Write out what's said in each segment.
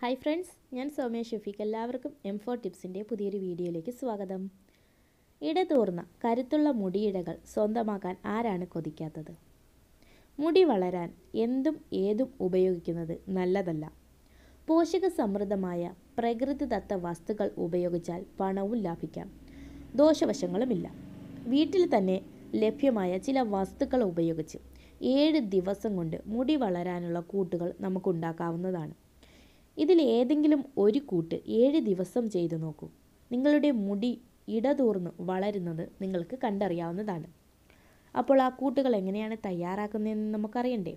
Hi friends, ഞാൻ സൗമ്യ ഷഫീഖ്. എല്ലാവർക്കും M4 ടിപ്സിൻ്റെ പുതിയൊരു വീഡിയോയിലേക്ക് സ്വാഗതം. ഇടതൂർന്ന കരുത്തുള്ള മുടിയിഴകൾ സ്വന്തമാക്കാൻ ആരാണ് കൊതിക്കാത്തത്? മുടി വളരാൻ എന്തും ഏതും ഉപയോഗിക്കുന്നത് നല്ലതല്ല. പോഷക സമൃദ്ധമായ പ്രകൃതിദത്ത വസ്തുക്കൾ ഉപയോഗിച്ചാൽ പണവും ലാഭിക്കാം, ദോഷവശങ്ങളുമില്ല. വീട്ടിൽ തന്നെ ലഭ്യമായ ചില വസ്തുക്കൾ ഉപയോഗിച്ച് 7 ദിവസം കൊണ്ട് മുടി വളരാനുള്ള കൂട്ടുകൾ നമുക്കുണ്ടാക്കാവുന്നതാണ്. ഇതിൽ ഏതെങ്കിലും ഒരു കൂട്ട് 7 ദിവസം ചെയ്തു നോക്കൂ. നിങ്ങളുടെ മുടി ഇടതൂർന്ന് വളരുന്നത് നിങ്ങൾക്ക് കണ്ടറിയാവുന്നതാണ്. അപ്പോൾ ആ കൂട്ടുകൾ എങ്ങനെയാണ് തയ്യാറാക്കുന്നതെന്ന് നമുക്കറിയണ്ടേ?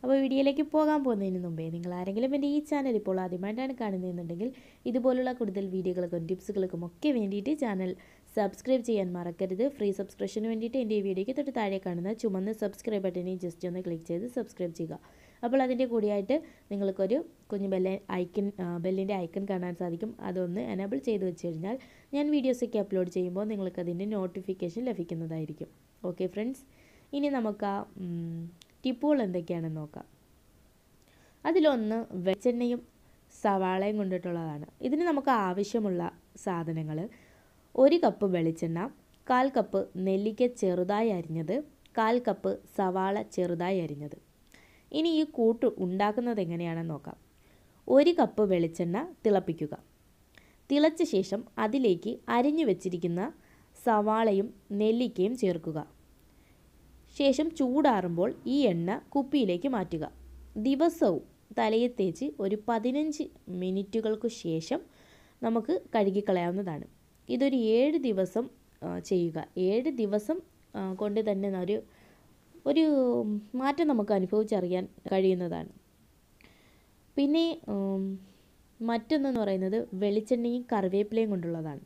അപ്പോൾ വീഡിയോയിലേക്ക് പോകാൻ പോകുന്നതിന് മുമ്പേ നിങ്ങൾ ആരെങ്കിലും എൻ്റെ ഈ ചാനൽ ഇപ്പോൾ ആദ്യമായിട്ടാണ് കാണുന്നതെന്നുണ്ടെങ്കിൽ ഇതുപോലുള്ള കൂടുതൽ വീഡിയോകൾക്കും ടിപ്സുകൾക്കും ഒക്കെ വേണ്ടിയിട്ട് ചാനൽ സബ്സ്ക്രൈബ് ചെയ്യാൻ മറക്കരുത്. ഫ്രീ സബ്സ്ക്രിപ്ഷന് വേണ്ടിയിട്ട് എൻ്റെ ഈ വീഡിയോയ്ക്ക് തൊട്ട് താഴെ കാണുന്ന ചുമന്ന സബ്സ്ക്രൈബ് ബട്ടണിൽ ജസ്റ്റ് ഒന്ന് ക്ലിക്ക് ചെയ്ത് സബ്സ്ക്രൈബ് ചെയ്യുക. അപ്പോൾ അതിൻ്റെ കൂടിയായിട്ട് നിങ്ങൾക്കൊരു കുഞ്ഞു ബെല്ലിൻ്റെ ഐക്കൺ കാണാൻ സാധിക്കും. അതൊന്ന് എനേബിൾ ചെയ്ത് വെച്ച് കഴിഞ്ഞാൽ ഞാൻ വീഡിയോസൊക്കെ അപ്ലോഡ് ചെയ്യുമ്പോൾ നിങ്ങൾക്കതിൻ്റെ നോട്ടിഫിക്കേഷൻ ലഭിക്കുന്നതായിരിക്കും. ഓക്കെ ഫ്രണ്ട്സ്, ഇനി നമുക്ക് ആ ടിപ്പുകൾ എന്തൊക്കെയാണെന്ന് നോക്കാം. അതിലൊന്ന് വെളിച്ചെണ്ണയും സവാളയും കൊണ്ടിട്ടുള്ളതാണ്. ഇതിന് നമുക്ക് ആവശ്യമുള്ള സാധനങ്ങൾ: 1 കപ്പ് വെളിച്ചെണ്ണ, 1/4 കപ്പ് നെല്ലിക്ക ചെറുതായി അരിഞ്ഞത്, 1/4 കപ്പ് സവാള ചെറുതായി അരിഞ്ഞത്. ഇനി ഈ കൂട്ട് ഉണ്ടാക്കുന്നത് എങ്ങനെയാണെന്ന് നോക്കാം. 1 കപ്പ് വെളിച്ചെണ്ണ തിളപ്പിക്കുക. തിളച്ച ശേഷം അതിലേക്ക് അരിഞ്ഞു വെച്ചിരിക്കുന്ന സവാളയും നെല്ലിക്കയും ചേർക്കുക. ശേഷം ചൂടാറുമ്പോൾ ഈ എണ്ണ കുപ്പിയിലേക്ക് മാറ്റുക. ദിവസവും തലയിൽ തേച്ച് ഒരു 15 മിനിറ്റുകൾക്ക് ശേഷം നമുക്ക് കഴുകിക്കളയാവുന്നതാണ്. ഇതൊരു 7 ദിവസം ചെയ്യുക. 7 ദിവസം കൊണ്ട് തന്നെ ഒരു മാറ്റം നമുക്ക് അനുഭവിച്ചറിയാൻ കഴിയുന്നതാണ്. പിന്നെ മറ്റൊന്നെന്ന് പറയുന്നത് വെളിച്ചെണ്ണയും കറിവേപ്പിലയും കൊണ്ടുള്ളതാണ്.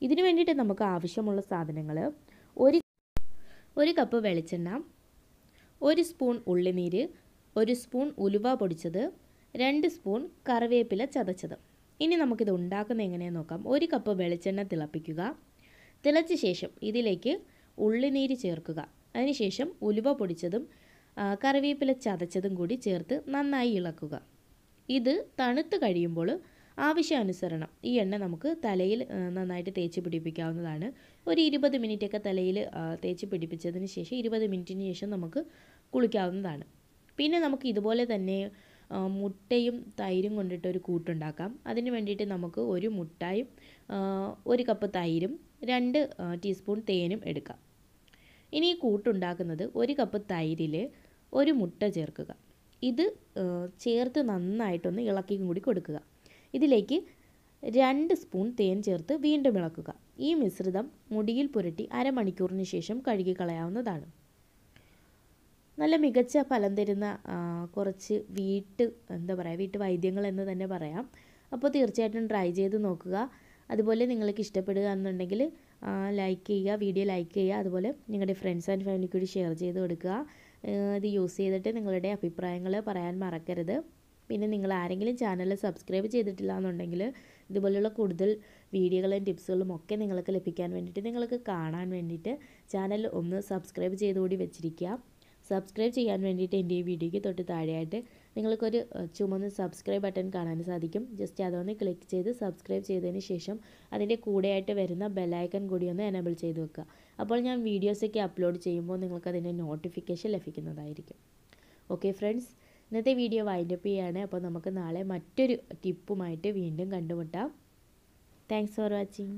ഇതിനു വേണ്ടിയിട്ട് നമുക്ക് ആവശ്യമുള്ള സാധനങ്ങൾ: 1 കപ്പ് വെളിച്ചെണ്ണ, 1 സ്പൂൺ ഉള്ളിനീര്, 1 സ്പൂൺ ഉലുവ പൊടിച്ചത്, 2 സ്പൂൺ കറിവേപ്പില ചതച്ചത്. ഇനി നമുക്കിത് ഉണ്ടാക്കുന്നത് എങ്ങനെയാണെന്ന് നോക്കാം. 1 കപ്പ് വെളിച്ചെണ്ണ തിളപ്പിക്കുക. തിളച്ച ശേഷം ഇതിലേക്ക് ഉള്ളിനീര് ചേർക്കുക. അതിനുശേഷം ഉലുവ പൊടിച്ചതും കറിവേപ്പില ചതച്ചതും കൂടി ചേർത്ത് നന്നായി ഇളക്കുക. ഇത് തണുത്ത് കഴിയുമ്പോൾ ആവശ്യാനുസരണം ഈ എണ്ണ നമുക്ക് തലയിൽ നന്നായിട്ട് തേച്ച് പിടിപ്പിക്കാവുന്നതാണ്. ഒരു 20 മിനിറ്റൊക്കെ തലയിൽ തേച്ച് പിടിപ്പിച്ചതിന് ശേഷം 20 മിനിറ്റിന് ശേഷം നമുക്ക് കുളിക്കാവുന്നതാണ്. പിന്നെ നമുക്ക് ഇതുപോലെ തന്നെ മുട്ടയും തൈരും കൊണ്ടിട്ടൊരു കൂട്ടുണ്ടാക്കാം. അതിന് വേണ്ടിയിട്ട് നമുക്ക് 1 മുട്ടയും 1 കപ്പ് തൈരും 2 ടീസ്പൂൺ തേനും എടുക്കാം. ഇനി ഈ കൂട്ടുണ്ടാക്കുന്നത്: 1 കപ്പ് തൈരിൽ 1 മുട്ട ചേർക്കുക. ഇത് ചേർത്ത് നന്നായിട്ടൊന്ന് ഇളക്കിയും കൂടി കൊടുക്കുക. ഇതിലേക്ക് 2 സ്പൂൺ തേൻ ചേർത്ത് വീണ്ടും ഇളക്കുക. ഈ മിശ്രിതം മുടിയിൽ പുരട്ടി അരമണിക്കൂറിന് ശേഷം കഴുകിക്കളയാവുന്നതാണ്. നല്ല മികച്ച ഫലം തരുന്ന കുറച്ച് വീട്ടുവൈദ്യങ്ങൾ എന്ന് തന്നെ പറയാം. അപ്പോൾ തീർച്ചയായിട്ടും ട്രൈ ചെയ്ത് നോക്കുക. അതുപോലെ നിങ്ങൾക്ക് ഇഷ്ടപ്പെടുക എന്നുണ്ടെങ്കിൽ ലൈക്ക് ചെയ്യുക, വീഡിയോ ലൈക്ക് ചെയ്യുക. അതുപോലെ നിങ്ങളുടെ ഫ്രണ്ട്സ് ആൻഡ് ഫാമിലിക്ക് കൂടി ഷെയർ ചെയ്ത് കൊടുക്കുക. ഇത് യൂസ് ചെയ്തിട്ട് നിങ്ങളുടെ അഭിപ്രായങ്ങൾ പറയാൻ മറക്കരുത്. പിന്നെ നിങ്ങൾ ആരെങ്കിലും ചാനൽ സബ്സ്ക്രൈബ് ചെയ്തിട്ടില്ല എന്നുണ്ടെങ്കിൽ ഇതുപോലുള്ള കൂടുതൽ വീഡിയോകളും ടിപ്സുകളും ഒക്കെ നിങ്ങൾക്ക് ലഭിക്കാൻ വേണ്ടിയിട്ട്, നിങ്ങൾക്ക് കാണാൻ വേണ്ടിയിട്ട് ചാനൽ ഒന്ന് സബ്സ്ക്രൈബ് ചെയ്തുകൂടി വെച്ചിരിക്കുക. സബ്സ്ക്രൈബ് ചെയ്യാൻ വേണ്ടിയിട്ട് എൻ്റെ ഈ വീഡിയോയ്ക്ക് തൊട്ട് താഴെയായിട്ട് നിങ്ങൾക്കൊരു ചുമന്ന സബ്സ്ക്രൈബ് ബട്ടൺ കാണാൻ സാധിക്കും. ജസ്റ്റ് അതൊന്ന് ക്ലിക്ക് ചെയ്ത് സബ്സ്ക്രൈബ് ചെയ്തതിന് ശേഷം അതിൻ്റെ കൂടെയായിട്ട് വരുന്ന ബെല്ലൈക്കൺ കൂടി ഒന്ന് എനേബിൾ ചെയ്ത് വെക്കുക. അപ്പോൾ ഞാൻ വീഡിയോസൊക്കെ അപ്ലോഡ് ചെയ്യുമ്പോൾ നിങ്ങൾക്കതിൻ്റെ നോട്ടിഫിക്കേഷൻ ലഭിക്കുന്നതായിരിക്കും. ഓക്കെ ഫ്രണ്ട്സ്, ഇന്നത്തെ വീഡിയോ വൈൻഡപ്പ് ചെയ്യുകയാണ്. അപ്പോൾ നമുക്ക് നാളെ മറ്റൊരു ടിപ്പുമായിട്ട് വീണ്ടും കണ്ടുമുട്ടാം. Thanks for watching.